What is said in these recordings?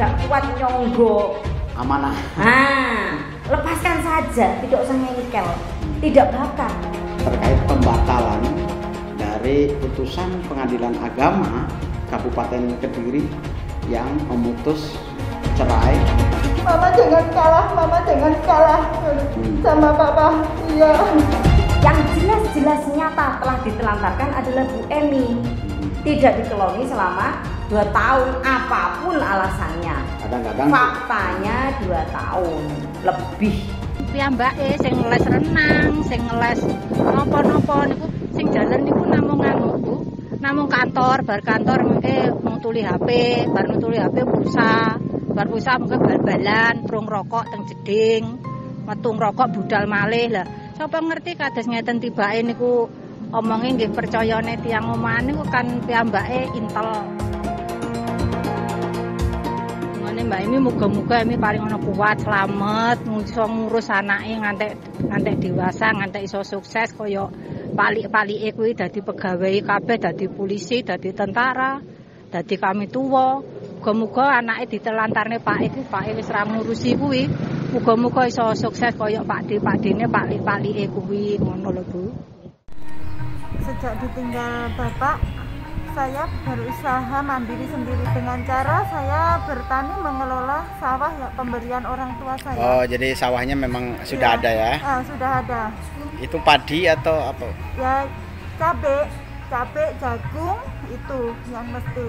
tidak kuat nyonggo amanah. Lepaskan saja, tidak usah ngengkel, tidak bakal. Terkait pembatalan dari putusan Pengadilan Agama Kabupaten Kediri yang memutus cerai. Mama jangan kalah sama papa. Iya. Yang jelas-jelas nyata telah ditelantarkan adalah Bu Emi. Tidak dikeloni selama 2 tahun, apapun alasannya. Kadang-kadang faktanya 2 tahun lebih. Piyambake sing les renang, sing les napa-napa niku sing jalan niku namung Bu. Namung kantor, bar kantor mengke mung tuli HP, bar tuli HP pulsa. Bar pulsa mengke bal-balan, prung rokok teng jeding, metu ngrokok budal malih lah. Sapa ngerti kados ngeten tibake niku omonge nggih percayane tiyang omahan niku kan piyambake intel. Ngene Mbak Emi muga-muga Emi paling ana kuat, slamet, iso ngurus anake ngantek dewasa, ngantek iso sukses kaya palik-palike kuwi dadi pegawai kabeh, dadi polisi, dadi tentara, dadi kami tuwa. Muga-muga anake ditelantarne Pake wis ra ngurusi kuwi. Muga-muga iso sukses kaya Pakdene palik-palike kuwi ngono lho Bu. Sejak ditinggal bapak, saya berusaha mandiri sendiri dengan cara saya bertani mengelola sawah ya, pemberian orang tua saya. Oh, jadi sawahnya memang sudah ada ya? Sudah ada. Itu padi atau apa? Ya, cabai, jagung itu yang mesti.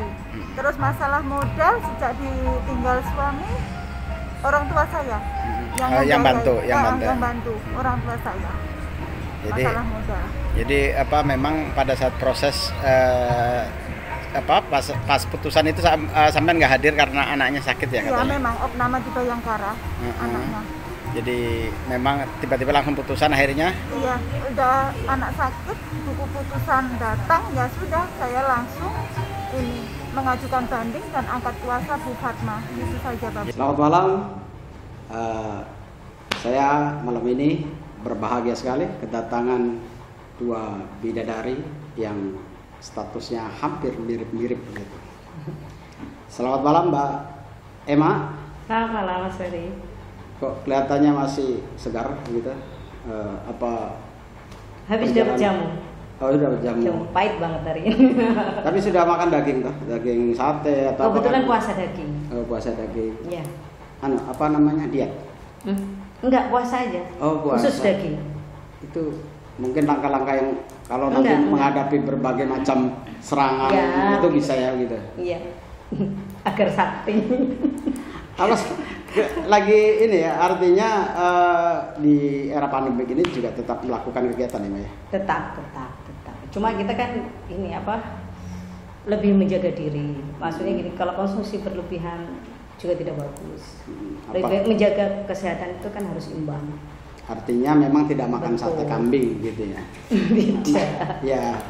Terus masalah modal sejak ditinggal suami, orang tua saya yang bantu orang tua saya. Jadi, masalah modal. Jadi memang pada saat proses pas putusan itu sampean nggak hadir karena anaknya sakit ya katanya? Iya, memang opname di Bayangkara anaknya. Jadi memang tiba-tiba langsung putusan akhirnya? Iya, udah anak sakit, buku putusan datang, ya sudah saya langsung mengajukan banding dan angkat kuasa Bu Fatma. Itu saja Bapak. Selamat malam. Saya malam ini berbahagia sekali kedatangan 2 bidadari yang statusnya hampir mirip-mirip begitu. Selamat malam Mbak Emma. Selamat malam Mas Ferry. Kok kelihatannya masih segar gitu? Habis dapat jamu. Oh, sudah berjamu. Jamu pahit banget hari ini. Tapi sudah makan daging toh? Daging sate atau kebetulan puasa daging. Oh, puasa daging. Iya. Apa namanya? Diet? Enggak, puasa aja. Oh, puasa. Khusus daging. Itu mungkin langkah-langkah yang kalau nanti menghadapi berbagai macam serangan ya, itu bisa ya gitu. Iya. Agar sakti. Kalau lagi ini ya, artinya di era pandemi ini juga tetap melakukan kegiatan ya, ya? Tetap. Cuma kita kan lebih menjaga diri. Maksudnya gini, kalau konsumsi berlebihan juga tidak bagus. Lebih menjaga kesehatan itu kan harus imbang. Artinya memang tidak makan sate kambing gitu ya? Tidak. Ya,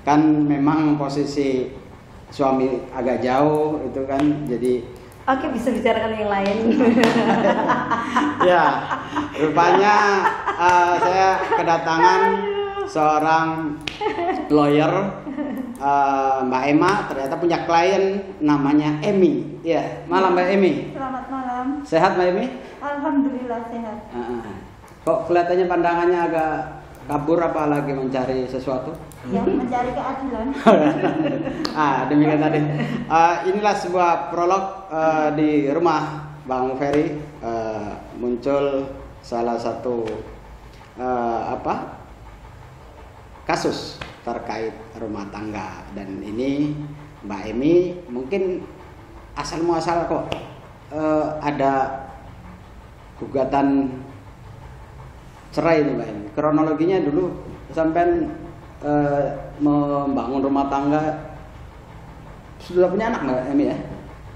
kan memang posisi suami agak jauh itu kan jadi. Oke, bisa bicarakan yang lain. Ya, rupanya saya kedatangan seorang lawyer, Mbak Emma, ternyata punya klien namanya Emi. Ya, malam Mbak Emi. Selamat malam. Sehat Mbak Emi? Alhamdulillah sehat. Kok kelihatannya pandangannya agak kabur, apa lagi mencari sesuatu? Ya, mencari keadilan. Demikian tadi. Inilah sebuah prolog di rumah Bang Ferry. Muncul salah satu kasus terkait rumah tangga, dan ini Mbak Emi mungkin asal muasal kok ada gugatan cerai ini Mbak Emi. Kronologinya dulu sampai membangun rumah tangga sudah punya anak Mbak Emi ya?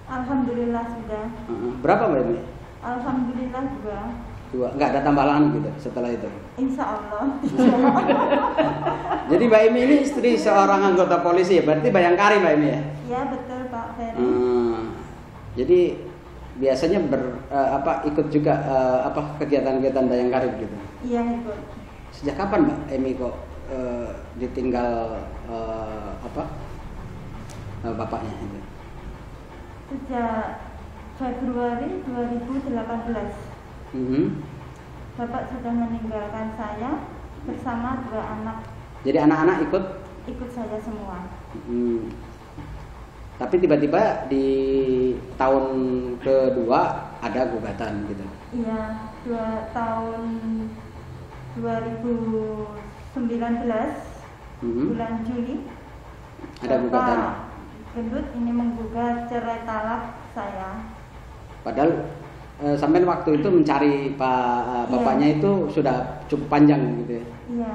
Alhamdulillah sudah. Berapa Mbak Emi? Alhamdulillah juga. 2. Nggak ada tambahan gitu setelah itu? Insya Allah. Jadi Mbak Emi ini istri seorang anggota polisi ya? Berarti Bayangkari Mbak Emi ya? Ya betul Pak Ferry. Jadi biasanya ikut juga kegiatan-kegiatan Bayangkari gitu? Iya ikut. Sejak kapan Mbak Emi kok ditinggal bapaknya? Sejak Februari 2018. Bapak sudah meninggalkan saya bersama 2 anak. Jadi anak-anak Ikut saya semua. Tapi tiba-tiba di tahun kedua ada gugatan gitu. Iya, tahun 2019 bulan Juli Ada gugatan. Gendut ini menggugat cerai talak saya. Padahal sampai waktu itu mencari bapaknya itu sudah cukup panjang gitu ya. Iya.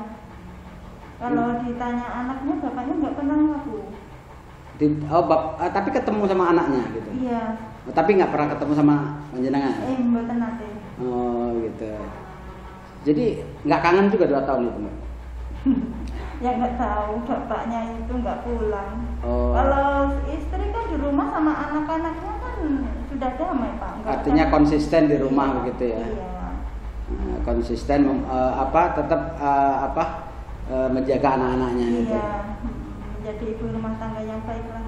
Kalau ditanya anaknya, bapaknya nggak pernah ngaku. Tapi ketemu sama anaknya gitu. Iya. Tapi nggak pernah ketemu sama panjenengan. Mboten nate. Oh gitu. Jadi nggak kangen juga 2 tahun itu, Mbak? Ya nggak tahu, bapaknya itu nggak pulang. Oh. Kalau istri kan di rumah sama anak-anaknya kan sudah damai, Pak. Artinya konsisten di rumah begitu ya. Iya. Konsisten tetap menjaga anak-anaknya gitu. Iya. Menjadi ibu rumah tangga yang baik lah.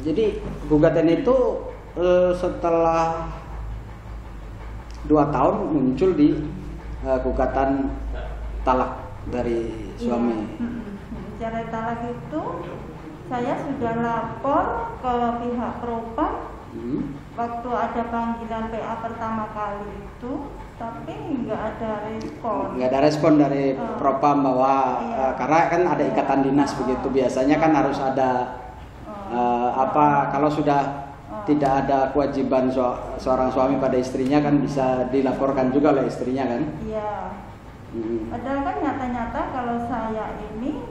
Jadi gugatan itu setelah 2 tahun muncul di gugatan talak dari suami. Iya. Cerai talak itu saya sudah lapor ke pihak propam waktu ada panggilan PA pertama kali itu, tapi nggak ada respon. Nggak ada respon dari propam bahwa karena kan ada ikatan dinas begitu. Biasanya kan harus ada kalau sudah tidak ada kewajiban seorang suami pada istrinya kan bisa dilaporkan juga oleh istrinya kan. Iya. Padahal kan nyata-nyata kalau saya ini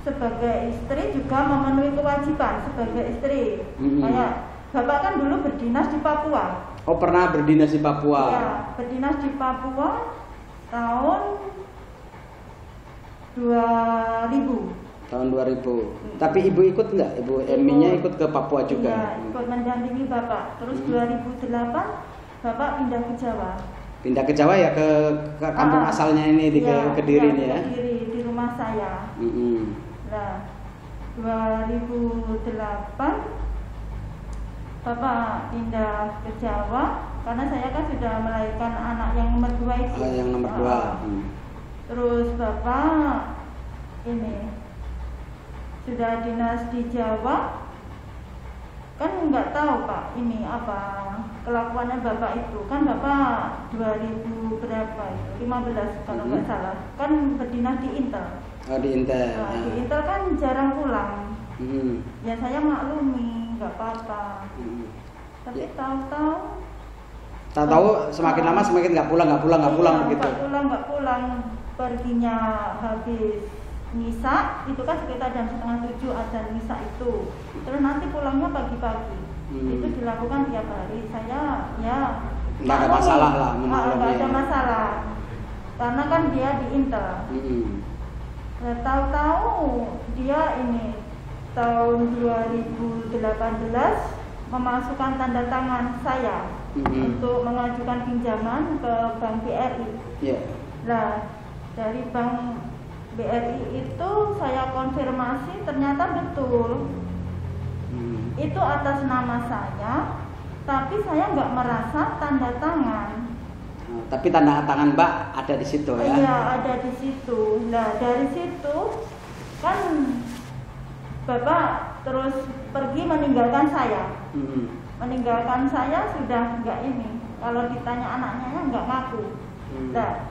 sebagai istri juga memenuhi kewajiban sebagai istri. Kayak bapak kan dulu berdinas di Papua. Oh, pernah berdinas di Papua? Iya, berdinas di Papua tahun 2000. Tahun 2000. Tapi ibu ikut nggak? Ibu Eminya ikut ke Papua juga? Iya, ikut mendampingi bapak. Terus 2008 bapak pindah ke Jawa. Pindah ke Jawa ya, ke kampung asalnya ini di Kediri ini ya? Kediri, di rumah saya. Nah, 2008 bapak pindah ke Jawa karena saya kan sudah melahirkan anak yang nomor 2 itu. Yang nomor 2. Terus bapak ini sudah dinas di Jawa, kan nggak tahu Pak ini apa kelakuannya bapak itu. Kan bapak 2000 berapa itu 15 kalau nggak salah kan berdinas di Intel. Di Intel. Di Intel kan jarang pulang. Ya saya maklumi, nggak apa-apa. Tapi tahu-tahu semakin lama semakin nggak pulang begitu. Nggak pulang, perginya habis misa itu kan sekitar jam 6:30 azan misa itu. Terus nanti pulangnya pagi-pagi. Itu dilakukan tiap hari. Saya ya nggak ada masalah lah, nggak ada masalah karena kan dia di Intel. Tahu-tahu dia ini tahun 2018 memasukkan tanda tangan saya untuk mengajukan pinjaman ke Bank BRI. Nah, dari Bank BRI itu saya konfirmasi ternyata betul. Itu atas nama saya, tapi saya nggak merasa tanda tangan. Tapi tanda tangan Mbak ada di situ ya? Iya, ada di situ. Nah, dari situ kan Bapak terus pergi meninggalkan saya. Meninggalkan saya sudah nggak ini. Kalau ditanya anaknya nggak ngaku. Nah,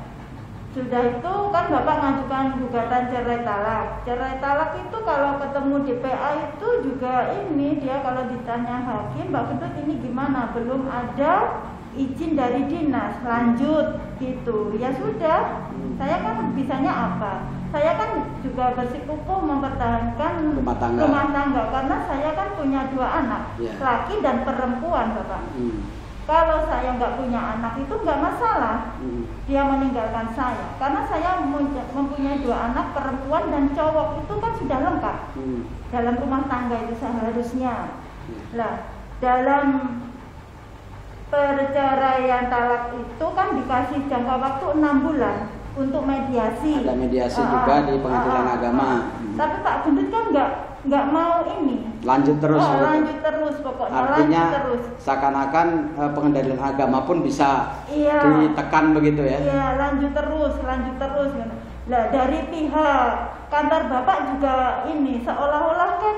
sudah itu kan Bapak ngajukan gugatan cerai talak. Cerai talak itu kalau ketemu di PA itu juga ini dia kalau ditanya hakim, Mbak Gendut ini gimana? Belum ada izin dari dinas, lanjut gitu. Ya sudah, saya kan bisanya apa? Saya kan juga bersikukuh mempertahankan rumah tangga karena saya kan punya 2 anak, laki dan perempuan, Bapak. Kalau saya nggak punya anak itu nggak masalah, dia meninggalkan saya karena saya mempunyai 2 anak perempuan dan cowok itu kan sudah lengkap dalam rumah tangga itu seharusnya. Lah, dalam perceraian talak itu kan dikasih jangka waktu 6 bulan untuk mediasi. Ada mediasi juga di pengadilan agama. Tapi Pak Gendut kan nggak mau ini. Lanjut terus. Oh, lanjut terus pokoknya. Artinya lanjut terus. seakan-akan pengendalian agama pun bisa Iya. ditekan begitu ya? Iya, lanjut terus. Nah, dari pihak kantor Bapak juga ini seolah-olah kan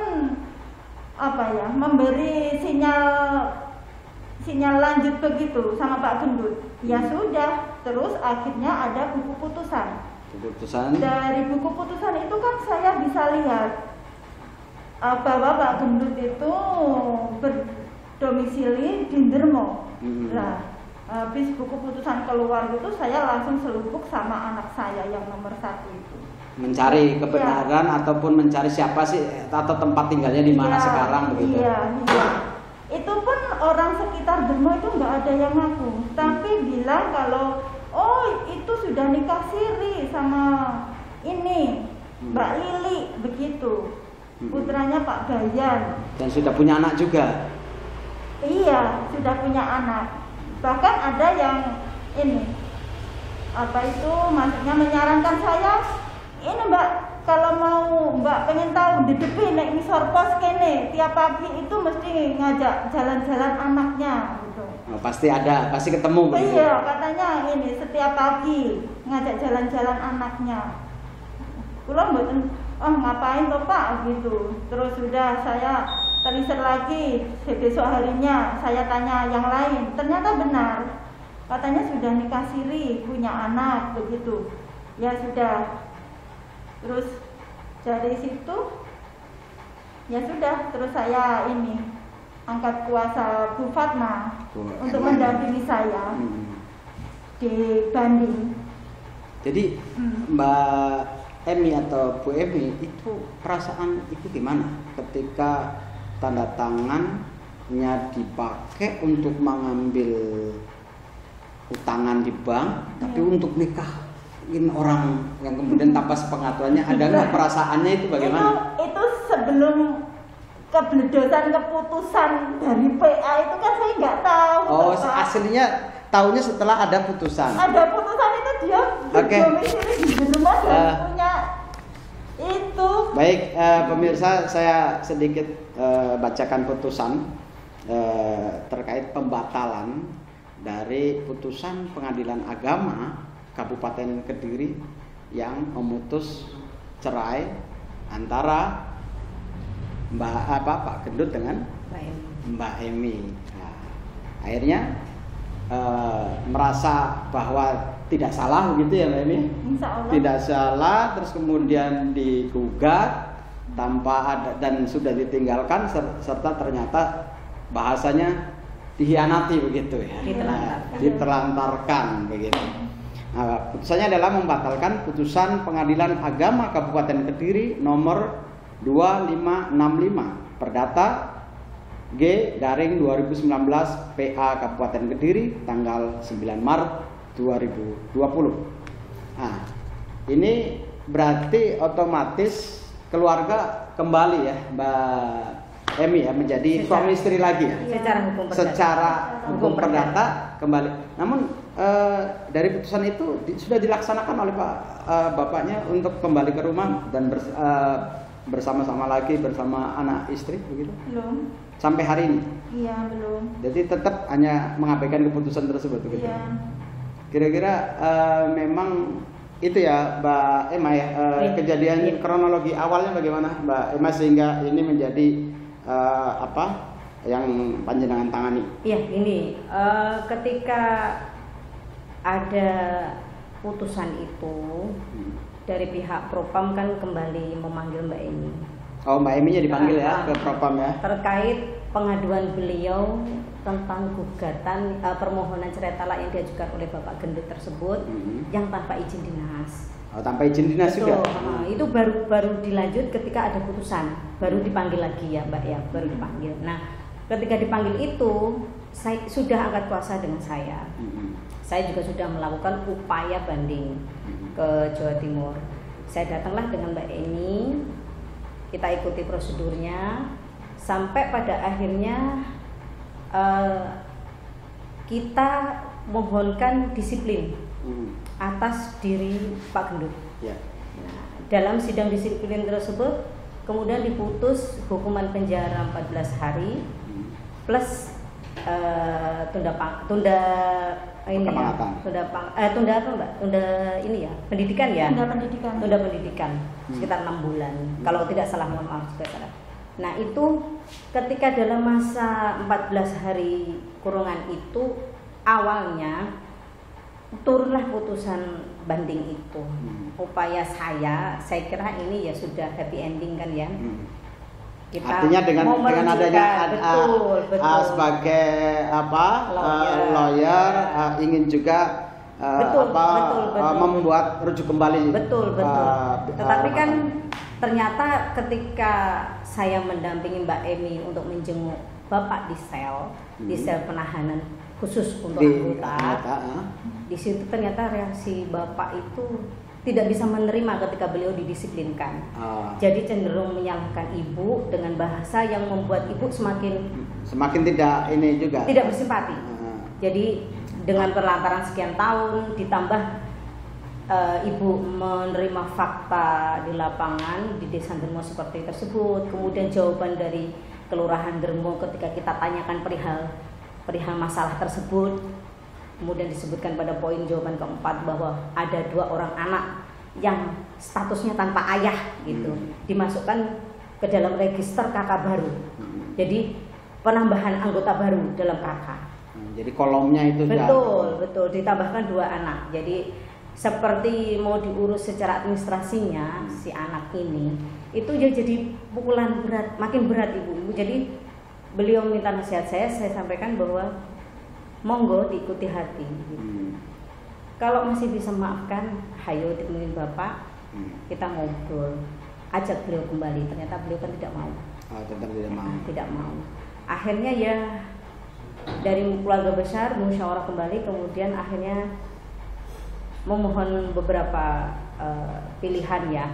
apa ya, memberi sinyal lanjut begitu sama Pak Gendut. Ya sudah, terus akhirnya ada buku putusan. Dari buku putusan itu kan saya bisa lihat bahwa Pak Gendut itu berdomisili di Ndermo. Nah, habis buku putusan keluar itu saya langsung selubuk sama anak saya yang nomor 1 itu. Mencari kebenaran ataupun mencari siapa sih atau tempat tinggalnya di mana sekarang begitu. Iya. Itu pun orang sekitar Ndermo itu nggak ada yang ngaku, tapi bilang kalau itu sudah nikah siri sama ini Mbak Lili begitu. Putranya Pak Gayan. Dan sudah punya anak juga. Iya, sudah punya anak. Bahkan ada yang ini maksudnya menyarankan saya, ini Mbak, kalau mau Mbak pengen tahu di depan naik misor pos kene tiap pagi itu mesti ngajak jalan-jalan anaknya gitu. Pasti ketemu begitu. Iya, katanya ini setiap pagi ngajak jalan-jalan anaknya. Pulang mboten ngapain toh Pak gitu. Terus sudah saya telisik lagi, besok harinya saya tanya yang lain, ternyata benar. Katanya sudah nikah siri, punya anak begitu. Ya sudah. Terus dari situ ya sudah, terus saya ini angkat kuasa Bu Fatma untuk mendampingi saya di banding. Jadi Mbak Emi atau Bu Emi itu perasaan itu gimana ketika tanda tangannya dipakai untuk mengambil utangan di bank, tapi untuk nikahin orang yang kemudian tanpa sepengetahuannya, ada nggak perasaannya itu bagaimana? Itu sebelum kebeledosan keputusan dari PA itu kan saya nggak tahu. Oh, aslinya tahunya setelah ada putusan. Ada putusan itu dia berdomisili di rumah dan punya itu. Baik, pemirsa, saya sedikit bacakan putusan terkait pembatalan dari putusan Pengadilan Agama Kabupaten Kediri yang memutus cerai antara Pak Gendut dengan Mbak Emi. Nah, akhirnya merasa bahwa tidak salah gitu ya Mbak Emi? Tidak salah, terus kemudian digugat tanpa ada dan sudah ditinggalkan serta ternyata bahasanya dihianati begitu ya. Diterlantarkan begitu. Nah, putusannya adalah membatalkan putusan Pengadilan Agama Kabupaten Kediri nomor 2565 Perdata G/2019 PA Kabupaten Kediri tanggal 9 Maret 2020. Nah, ini berarti otomatis keluarga kembali ya Mbak Emi ya menjadi suami istri lagi ya. Secara hukum perdata kembali. Namun dari putusan itu sudah dilaksanakan oleh bapaknya untuk kembali ke rumah dan bersama-sama lagi bersama anak istri begitu? Belum. Sampai hari ini? Iya, belum. Jadi tetap hanya mengabaikan keputusan tersebut begitu? Iya. Kira-kira memang itu ya Mbak Emma ya, kejadian kronologi awalnya bagaimana Mbak Emma sehingga ini menjadi yang panjenengan tangani? Iya, ini ketika ada putusan itu dari pihak Propam kan kembali memanggil Mbak Emi. Oh, Mbak Eminya dipanggil ya ke Propam ya? Terkait pengaduan beliau tentang gugatan permohonan cerai talak yang diajukan oleh Bapak Gendut tersebut yang tanpa izin dinas. Oh, tanpa izin dinas juga? Itu baru dilanjut ketika ada putusan, baru dipanggil lagi ya Mbak ya, baru dipanggil. Nah, ketika dipanggil itu, saya sudah angkat kuasa dengan saya. Saya juga sudah melakukan upaya banding ke Jawa Timur. Saya datanglah dengan Mbak Emi, kita ikuti prosedurnya, sampai pada akhirnya kita mohonkan disiplin atas diri Pak Gendut. Ya. Nah, dalam sidang disiplin tersebut kemudian diputus hukuman penjara 14 hari plus tunda ini ya, tunda apa Mbak? Tunda ini ya, pendidikan ya. Tunda pendidikan sekitar 6 bulan. Kalau tidak salah, mohon maaf jika salah. Nah, itu ketika dalam masa 14 hari kurungan itu awalnya turunlah putusan banding itu. Upaya saya kira ini ya sudah happy ending kan ya. Kita artinya dengan adanya betul. Sebagai lawyer ingin juga betul. membuat rujuk kembali. Betul. Tetapi kan ternyata ketika saya mendampingi Mbak Emi untuk menjenguk Bapak di sel penahanan khusus untuk anggota, di situ ternyata reaksi Bapak itu tidak bisa menerima ketika beliau didisiplinkan. Jadi cenderung menyalahkan ibu dengan bahasa yang membuat ibu semakin tidak bersimpati. Jadi dengan perlantaran sekian tahun ditambah ibu menerima fakta di lapangan di Desa Dermo seperti tersebut, kemudian jawaban dari Kelurahan Dermo ketika kita tanyakan perihal masalah tersebut, kemudian disebutkan pada poin jawaban keempat bahwa ada 2 orang anak yang statusnya tanpa ayah gitu, dimasukkan ke dalam register kakak baru. Jadi penambahan anggota baru dalam kakak. Jadi kolomnya itu betul ditambahkan 2 anak. Jadi seperti mau diurus secara administrasinya si anak ini itu jadi pukulan berat, makin berat ibu. Jadi beliau minta nasihat saya sampaikan bahwa monggo diikuti hati. Kalau masih bisa maafkan, hayo ditemuin Bapak, kita ngobrol, ajak beliau kembali. Ternyata beliau kan tidak mau. Tetap tidak mau. Akhirnya ya dari keluarga besar musyawarah kembali, kemudian akhirnya memohon beberapa pilihan ya,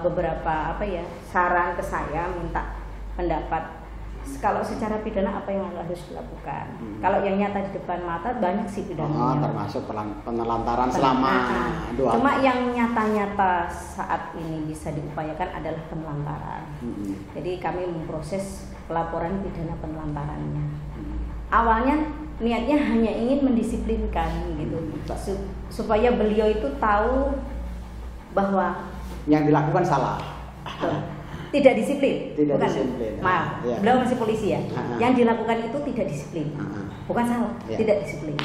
beberapa saran ke saya, minta pendapat. Kalau secara pidana apa yang harus dilakukan? Kalau yang nyata di depan mata banyak sih pidananya. Termasuk penelantaran selama 2 tahun. Cuma yang nyata-nyata saat ini bisa diupayakan adalah penelantaran. Jadi kami memproses pelaporan pidana penelantarannya. Awalnya niatnya hanya ingin mendisiplinkan gitu, supaya beliau itu tahu bahwa yang dilakukan salah. Tidak disiplin. Maaf, ya. Beliau masih polisi ya. Yang dilakukan itu tidak disiplin, bukan salah, tidak disiplin.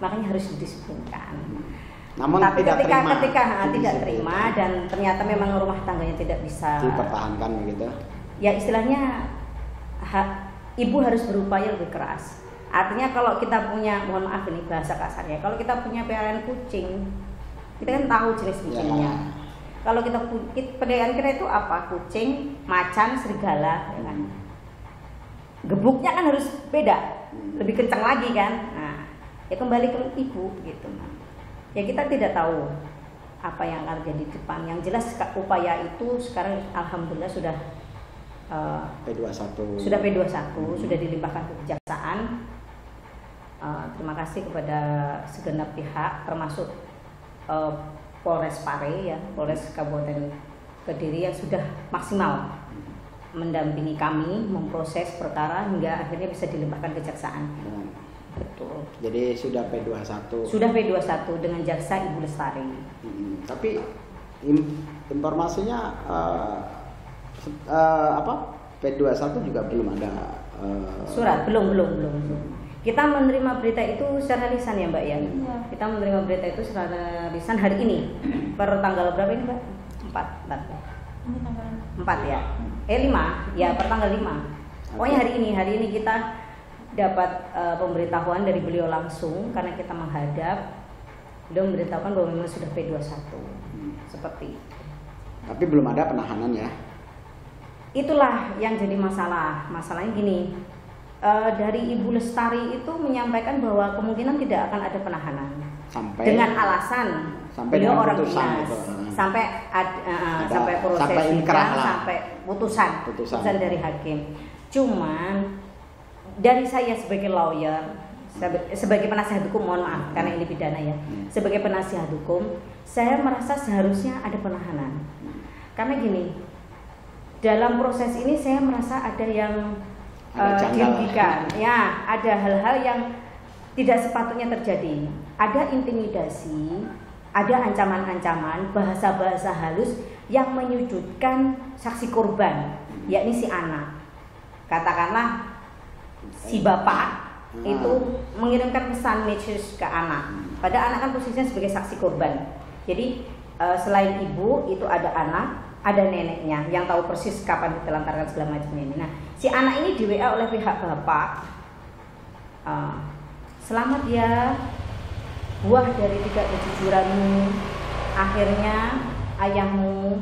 Makanya harus didisiplinkan. Namun tapi ketika tidak terima dan ternyata memang rumah tangganya tidak bisa dipertahankan begitu. Ya istilahnya ibu harus berupaya lebih keras. Artinya kalau kita punya, mohon maaf ini bahasa kasarnya, kalau kita punya peliharaan kucing, kita kan tahu jenis kucingnya. Kalau kita peliharaan kita itu apa? Kucing, macan, serigala, ya kan? Gebuknya kan harus beda, lebih kencang lagi kan? Nah, ya kembali ke ibu gitu. Ya kita tidak tahu apa yang akan terjadi di depan. Yang jelas upaya itu sekarang alhamdulillah sudah P21. Sudah P21, sudah dilimpahkan ke kejaksaan. Terima kasih kepada segenap pihak, termasuk Polres Pare ya, Polres Kabupaten Kediri yang sudah maksimal mendampingi kami memproses perkara hingga akhirnya bisa dilimpahkan kejaksaan. Betul. Jadi sudah P21. Sudah P21 dengan jaksa Ibu Lestari. Tapi informasinya P21 juga belum ada surat, belum. Kita menerima berita itu secara lisan ya Mbak ya. Kita menerima berita itu secara lisan hari ini. Per tanggal berapa ini Mbak? 4 ya. 5 ya, per tanggal 5. Pokoknya hari ini kita dapat pemberitahuan dari beliau langsung karena kita menghadap. Beliau memberitahukan bahwa memang sudah P21. Seperti itu. Tapi belum ada penahanan ya. Itulah yang jadi masalah. Masalahnya gini. Dari Ibu Lestari itu menyampaikan bahwa kemungkinan tidak akan ada penahanan dengan alasan beliau orang dinas sampai proses sidang, sampai putusan dari hakim. Cuman dari saya sebagai lawyer, sebagai penasihat hukum, mohon maaf karena ini pidana ya, sebagai penasihat hukum saya merasa seharusnya ada penahanan karena gini, dalam proses ini saya merasa ada yang Ada janggal. dirugikan. Ya, ada hal-hal yang tidak sepatutnya terjadi. Ada intimidasi, ada ancaman-ancaman, bahasa-bahasa halus yang menyudutkan saksi korban, yakni si anak. Katakanlah si bapak itu mengirimkan pesan message ke anak. Pada anak kan posisinya sebagai saksi korban. Jadi selain ibu itu ada anak, ada neneknya yang tahu persis kapan ditelantarkan segala macam ini. Nah, si anak ini di WA oleh pihak bapak. Selamat ya, buah dari 3 kejujuranmu. Akhirnya ayahmu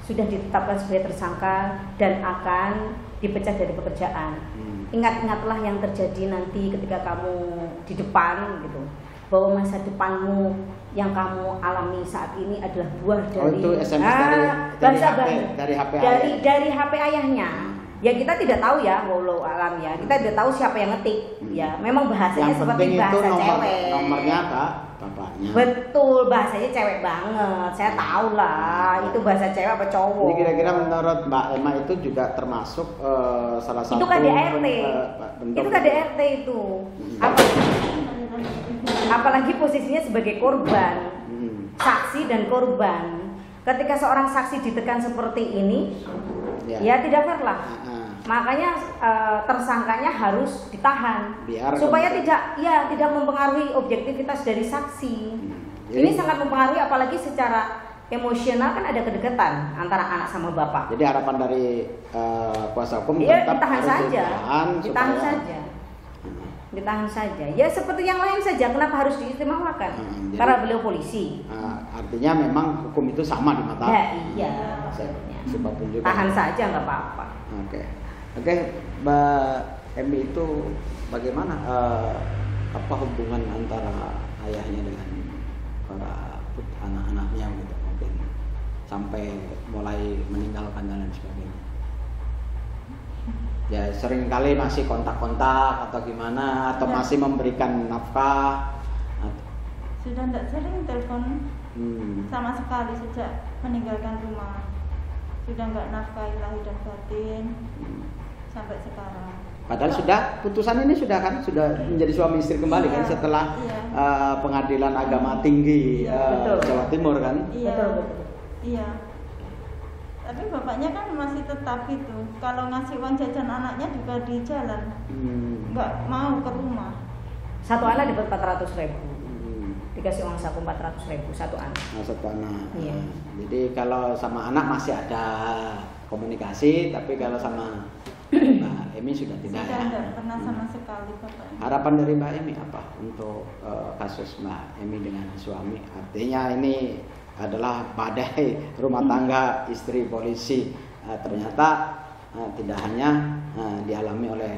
sudah ditetapkan sebagai tersangka dan akan dipecat dari pekerjaan. Ingat-ingatlah yang terjadi nanti ketika kamu di depan gitu, bahwa masa depanmu yang kamu alami saat ini adalah buah dari itu SMS dari HP ayahnya. Ya kita tidak tahu ya, wallahu alam ya. Kita tidak tahu siapa yang ngetik. Ya, memang bahasanya yang seperti bahasa cewek. Nomornya Kak, bapaknya. Betul, bahasanya cewek banget. Saya tahu lah, itu bahasa cewek apa cowok. Jadi kira-kira menurut Mbak Emma itu juga termasuk salah satu itu KDRT. bentuk. Itu KDRT itu. Apalagi posisinya sebagai korban, saksi dan korban. Ketika seorang saksi ditekan seperti ini, ya tidak fair lah. Makanya tersangkanya harus ditahan supaya tidak mempengaruhi objektivitas dari saksi. Ini sangat mempengaruhi, apalagi secara emosional kan ada kedekatan antara anak sama bapak. Jadi harapan dari kuasa hukum tetap ditahan saja, ditahan saja. Ditahan saja. Ya seperti yang lain saja. Kenapa harus diistimewakan? Karena beliau polisi. Artinya memang hukum itu sama di mata. Ya, iya. Maksudnya. Juga. Tahan saja nggak apa-apa. Oke, Mbak Emi itu bagaimana apa hubungan antara ayahnya dengan para anak-anaknya gitu, mungkin sampai mulai meninggalkan dan lain sebagainya. Ya sering kali masih kontak-kontak atau gimana, atau masih memberikan nafkah. Sudah tidak sering telepon sama sekali sejak meninggalkan rumah. Sudah nggak nafkahi lahir dan batin sampai sekarang. Padahal sudah putusan ini sudah menjadi suami istri kembali kan setelah pengadilan agama tinggi Jawa Timur kan. Iya. Tapi bapaknya kan masih tetap itu. Kalau ngasih uang jajan anaknya juga di jalan, nggak mau ke rumah. Satu anak dapat 400.000. Dikasih uang saku 400.000 satu anak. Satu anak. Iya. Jadi kalau sama anak masih ada komunikasi, tapi kalau sama Mbak Emi sudah tidak. Tidak pernah sama sekali bapaknya. Harapan dari Mbak Emi apa untuk kasus Mbak Emi dengan suami? Artinya ini adalah badai rumah tangga istri polisi, ternyata tidak hanya dialami oleh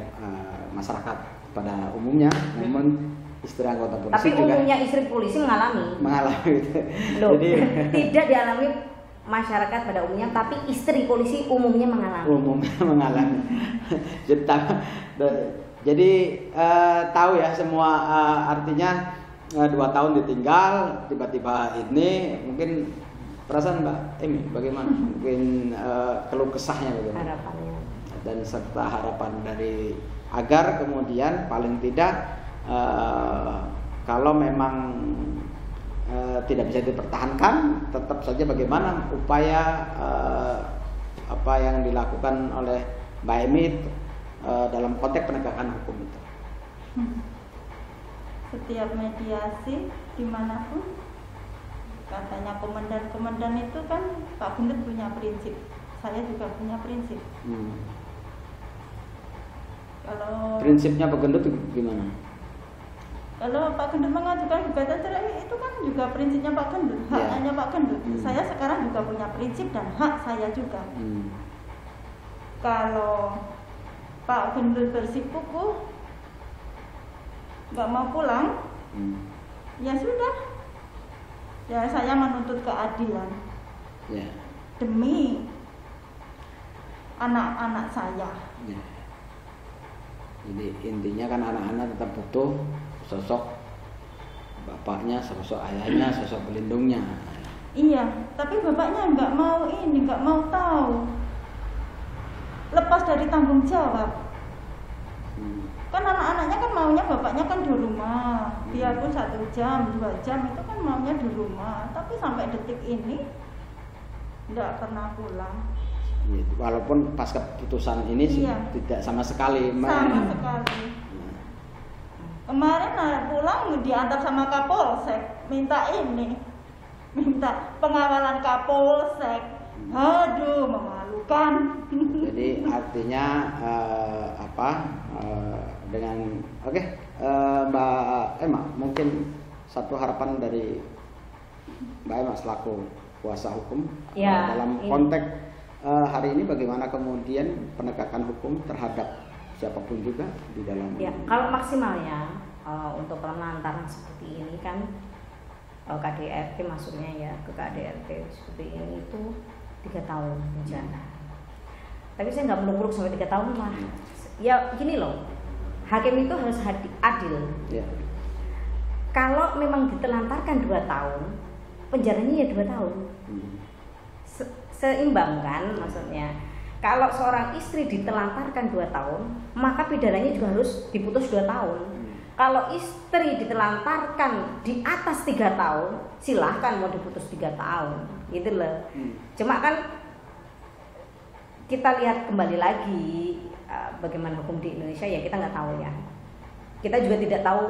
masyarakat pada umumnya, namun istri anggota polisi tapi juga umumnya istri polisi mengalami itu. Loh, Jadi tidak dialami masyarakat pada umumnya, tapi istri polisi umumnya mengalami. Jadi tahu ya semua, artinya 2 tahun ditinggal, tiba-tiba ini mungkin perasaan Mbak Emi bagaimana? Mungkin keluh kesahnya bagaimana? Harapannya. Dan serta harapan dari agar kemudian paling tidak kalau memang tidak bisa dipertahankan, tetap saja bagaimana upaya apa yang dilakukan oleh Mbak Emi dalam konteks penegakan hukum itu. Setiap mediasi dimanapun, katanya komandan itu kan Pak Gendut punya prinsip, saya juga punya prinsip. Kalau prinsipnya Pak Gendut gimana? Kalau Pak Gendut mengajukan gugatan cerai itu kan juga prinsipnya Pak Gendut, haknya Pak Gendut. Saya sekarang juga punya prinsip dan hak saya juga. Kalau Pak Gendut bersikukuh nggak mau pulang, ya sudah. Ya saya menuntut keadilan demi anak-anak saya. Jadi intinya kan anak-anak tetap butuh sosok bapaknya, sosok ayahnya, sosok pelindungnya. Iya, tapi bapaknya nggak mau tahu. lepas dari tanggung jawab. Kan anak-anaknya kan maunya bapaknya kan di rumah, biarpun 1 jam, 2 jam itu kan maunya di rumah. Tapi sampai detik ini tidak pernah pulang. Walaupun pas keputusan ini tidak sama sekali. Sama sekali. Kemarin pulang diantar sama Kapolsek, minta pengawalan Kapolsek. Aduh, memalukan. Jadi artinya dengan Mbak Emma, mungkin satu harapan dari Mbak Emma selaku kuasa hukum dalam konteks hari ini bagaimana kemudian penegakan hukum terhadap siapapun juga di dalam. Ya, kalau maksimalnya untuk penelantaran seperti ini kan KDRT masuknya ya ke KDRT seperti ini itu 3 tahun penjara. Tapi saya nggak muluk-muluk sampai 3 tahun lah. Ya gini loh, hakim itu harus adil. Ya. Kalau memang ditelantarkan 2 tahun, penjaranya ya 2 tahun. Seimbang kan maksudnya. Kalau seorang istri ditelantarkan 2 tahun, maka pidananya juga harus diputus 2 tahun. Kalau istri ditelantarkan di atas 3 tahun, silahkan mau diputus 3 tahun, gitu loh. Cuma kan kita lihat kembali lagi bagaimana hukum di Indonesia ya kita nggak tahu ya. Kita juga tidak tahu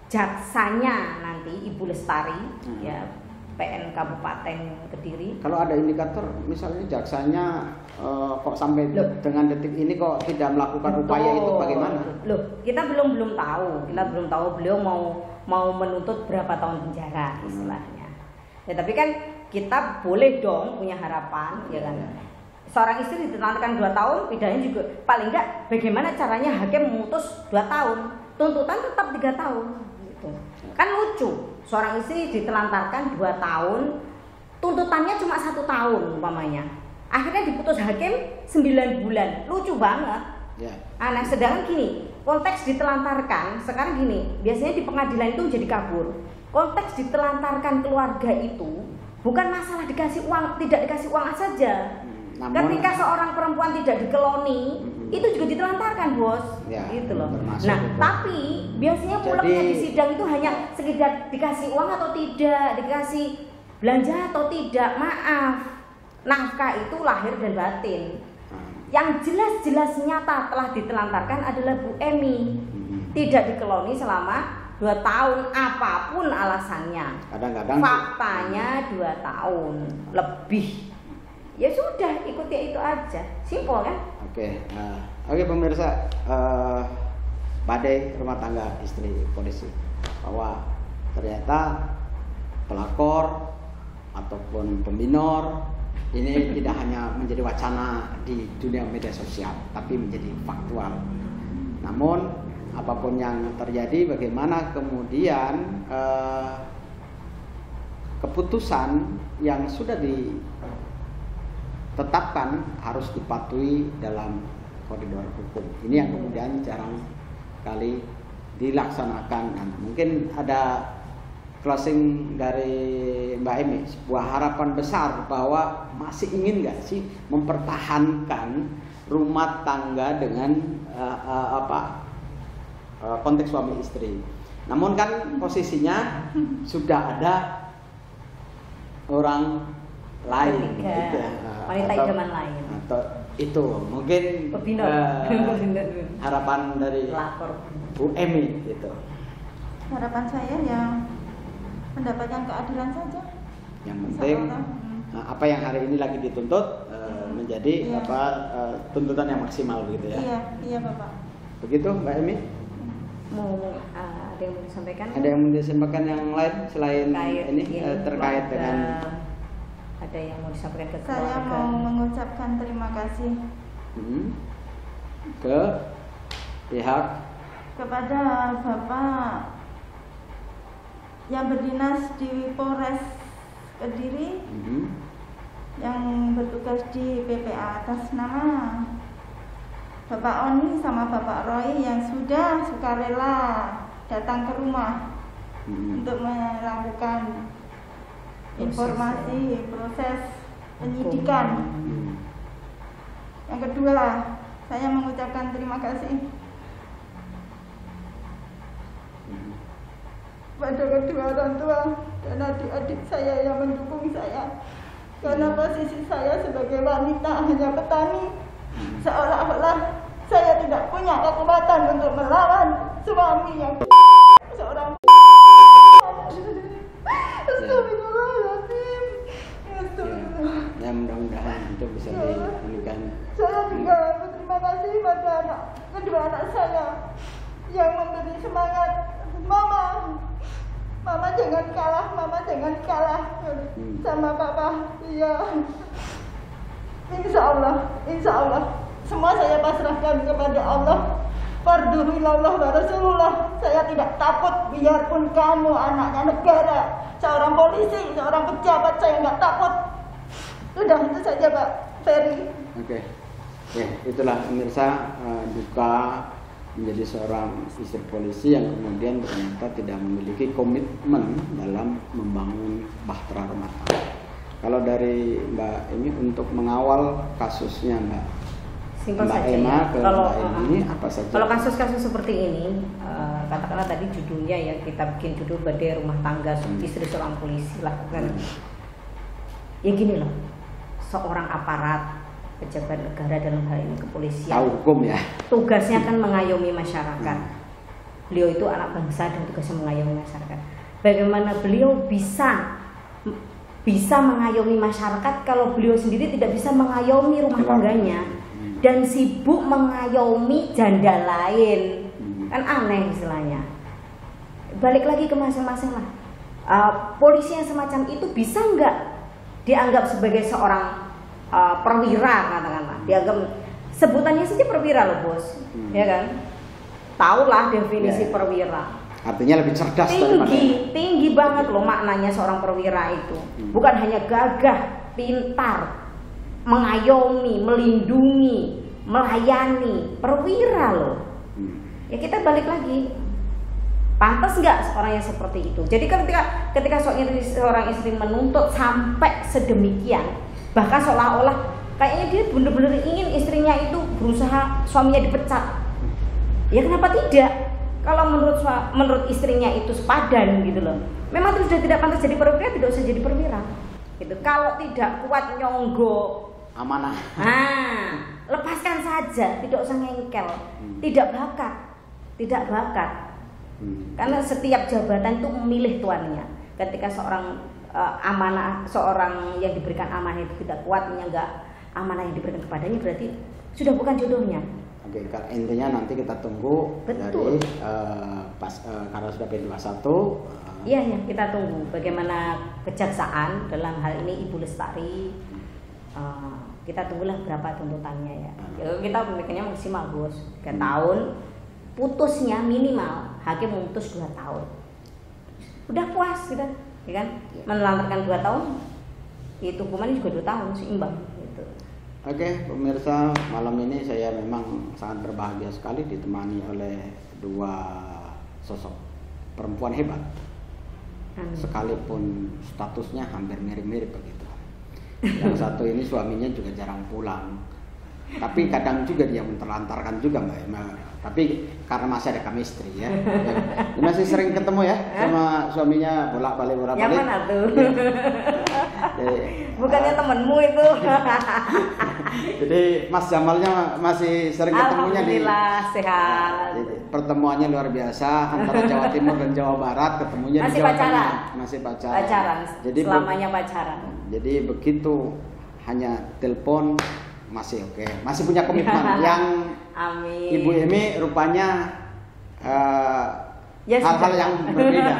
jaksanya nanti Ibu Lestari ya PN Kabupaten Kediri. Kalau ada indikator misalnya jaksanya kok sampai dengan detik ini kok tidak melakukan upaya itu bagaimana? Loh, kita belum tahu. Kita belum tahu beliau mau menuntut berapa tahun penjara istilahnya. Ya tapi kan kita boleh dong punya harapan ya kan. Seorang istri ditelantarkan 2 tahun, pidananya juga paling enggak bagaimana caranya hakim memutus 2 tahun. Tuntutan tetap 3 tahun gitu. Kan lucu. Seorang istri ditelantarkan 2 tahun, tuntutannya cuma 1 tahun umpamanya. Akhirnya diputus hakim 9 bulan. Lucu banget. Ya. Nah, sedangkan gini, konteks ditelantarkan sekarang gini, biasanya di pengadilan itu jadi kabur. Konteks ditelantarkan keluarga itu bukan masalah dikasih uang, tidak dikasih uang saja. Ketika seorang perempuan tidak dikeloni, itu juga ditelantarkan, Bos. Ya, gitu loh. Nah, itu. Tapi biasanya muleknya di sidang itu hanya sekedar dikasih uang atau tidak, dikasih belanja atau tidak. Maaf. Nafkah itu lahir dan batin. Yang jelas-jelas nyata telah ditelantarkan adalah Bu Emi. Tidak dikeloni selama 2 tahun apapun alasannya. Kadang-kadang faktanya 2 tahun lebih. Ya sudah, ikuti itu aja, simpel kan? Oke pemirsa, badai rumah tangga istri polisi, bahwa ternyata pelakor ataupun pembinor ini tidak hanya menjadi wacana di dunia media sosial, tapi menjadi faktual. Namun apapun yang terjadi, bagaimana kemudian keputusan yang sudah ditetapkan harus dipatuhi dalam koridor hukum. Ini yang kemudian jarang kali dilaksanakan. Nah, mungkin ada closing dari Mbak Emi, sebuah harapan besar bahwa masih ingin nggak sih mempertahankan rumah tangga dengan konteks suami istri. Namun kan posisinya sudah ada orang lain, gitu, wanita idaman lain, atau itu mungkin harapan dari Bu Emi gitu. Harapan saya yang mendapatkan keadilan saja. Yang penting apa yang hari ini lagi dituntut menjadi tuntutan yang maksimal begitu ya. Iya Bapak. Begitu Mbak Emi. Mau ada yang mau disampaikan? Ada yang mau disampaikan yang lain selain ini terkait dengan ada yang mau disampaikan ke keluarga? Saya mau mengucapkan terima kasih ke pihak kepada Bapak yang berdinas di Polres Kediri, yang bertugas di PPA atas nama Bapak Oni sama Bapak Roy yang sudah sukarela datang ke rumah untuk melakukan proses penyidikan. Yang kedua, saya mengucapkan terima kasih pada kedua orang tua dan adik-adik saya yang mendukung saya. Karena posisi saya sebagai wanita hanya petani, seolah-olah saya tidak punya kekuatan untuk melawan suami yang seorang. Astagfirullahaladzim. Ya, mudah-mudahan itu bisa diberikan. Saya juga berterima kasih pada kedua anak saya yang memberi semangat. Mama jangan kalah sama papa. Iya. Insya Allah semua saya pasrahkan kepada Allah. Fardhuillallah wa Rasulullah. Saya tidak takut biarpun kamu anaknya negara, seorang polisi, seorang pejabat, saya nggak takut. Udah itu saja Pak Ferry. Oke. Ya, itulah pemirsa duka menjadi seorang istri polisi yang kemudian ternyata tidak memiliki komitmen dalam membangun bahtera rumah tangga. Kalau dari Mbak ini untuk mengawal kasusnya Mbak Emma ke kalau, Mbak ini apa saja? Kalau kasus-kasus seperti ini, katakanlah tadi judulnya ya kita bikin judul badai rumah tangga istri seorang polisi lakukan. Ya gini loh, seorang aparat pejabat negara dalam hal ini kepolisian. Tahu hukum ya. Tugasnya kan mengayomi masyarakat. Beliau itu anak bangsa dan tugasnya mengayomi masyarakat. Bagaimana beliau bisa mengayomi masyarakat kalau beliau sendiri tidak bisa mengayomi rumah tangganya dan sibuk mengayomi janda lain? Kan aneh istilahnya. Balik lagi ke masing-masing lah. Polisi yang semacam itu bisa nggak dianggap sebagai seorang perwira, katakanlah, dianggap sebutannya saja perwira loh bos, ya kan? Tahulah definisi perwira. Artinya lebih cerdas daripada tinggi banget loh maknanya seorang perwira itu. Bukan hanya gagah, pintar, mengayomi, melindungi, melayani, perwira loh. Ya kita balik lagi, pantas nggak seorang yang seperti itu? Jadi ketika seorang istri menuntut sampai sedemikian, bahkan seolah-olah kayaknya dia benar-benar ingin istrinya itu berusaha suaminya dipecat. Ya kenapa tidak? Kalau menurut istrinya itu sepadan gitu loh. Memang itu sudah tidak pantas jadi perwira, tidak usah jadi perwira. Gitu. Kalau tidak kuat nyonggo amanah. Lepaskan saja, tidak usah ngengkel. Tidak bakat. Karena setiap jabatan itu memilih tuannya. Ketika seorang seorang yang diberikan amanah itu tidak kuat, menyangga amanah yang diberikan kepadanya, berarti sudah bukan jodohnya. Oke, intinya nanti kita tunggu. Betul. Dari karena sudah P21. Iya, kita tunggu bagaimana kejaksaan dalam hal ini Ibu Lestari. Kita tunggulah berapa tuntutannya ya. Kita memikirnya maksimal bos 3 tahun. Putusnya minimal hakim memutus 2 tahun. Udah puas kita. Ya kan? Menelantarkan 2 tahun, itu hukumannya juga 2 tahun, seimbang gitu. Oke, pemirsa, malam ini saya memang sangat berbahagia sekali ditemani oleh 2 sosok perempuan hebat. Sekalipun statusnya hampir mirip-mirip begitu. Yang satu ini suaminya juga jarang pulang. Tapi kadang juga dia menterlantarkan juga Mbak Emma. Tapi karena masih ada chemistry ya. Masih sering ketemu ya sama suaminya bolak-balik. Yang mana tuh? Bukannya temenmu itu. Jadi Mas Jamalnya masih sering ketemunya di. Alhamdulillah sehat. Pertemuannya luar biasa antara Jawa Timur dan Jawa Barat, ketemunya masih di Jawa pacaran. Tengah. Masih pacaran. Jadi selamanya pacaran. Jadi begitu hanya telepon masih oke, masih punya komitmen. Yang Amin. Ibu Emi rupanya hal-hal yang berbeda.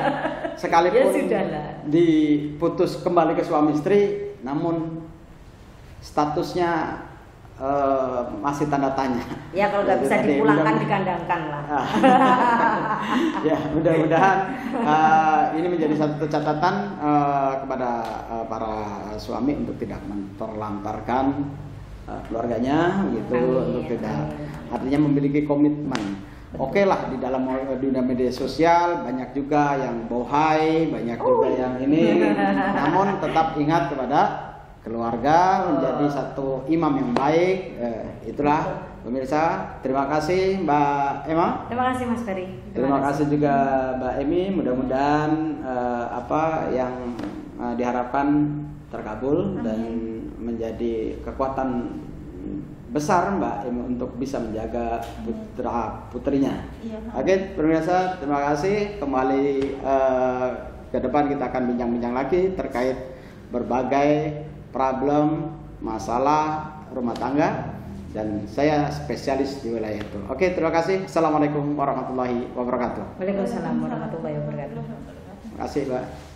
Sekalipun diputus kembali ke suami istri, namun statusnya masih tanda tanya. Ya kalau nggak bisa dipulangkan dikandangkan lah. Ya mudah-mudahan ini menjadi satu catatan kepada para suami untuk tidak menterlantarkan keluarganya gitu. Untuk tidak, artinya memiliki komitmen. Oke lah, di dalam dunia media sosial banyak juga yang bohai, banyak juga yang ini, namun tetap ingat kepada keluarga, menjadi satu imam yang baik. Itulah pemirsa, terima kasih Mbak Emma. Terima kasih Mas Ferry. Terima kasih juga Mbak Emi. Mudah-mudahan apa yang diharapkan terkabul dan menjadi kekuatan besar Mbak Emi untuk bisa menjaga putrinya. Iya. Oke, pemirsa, terima kasih. Kembali ke depan kita akan bincang-bincang lagi terkait berbagai problem, masalah rumah tangga, dan saya spesialis di wilayah itu. Oke, terima kasih. Assalamualaikum warahmatullahi wabarakatuh. Waalaikumsalam warahmatullahi wabarakatuh. Terima kasih, Mbak.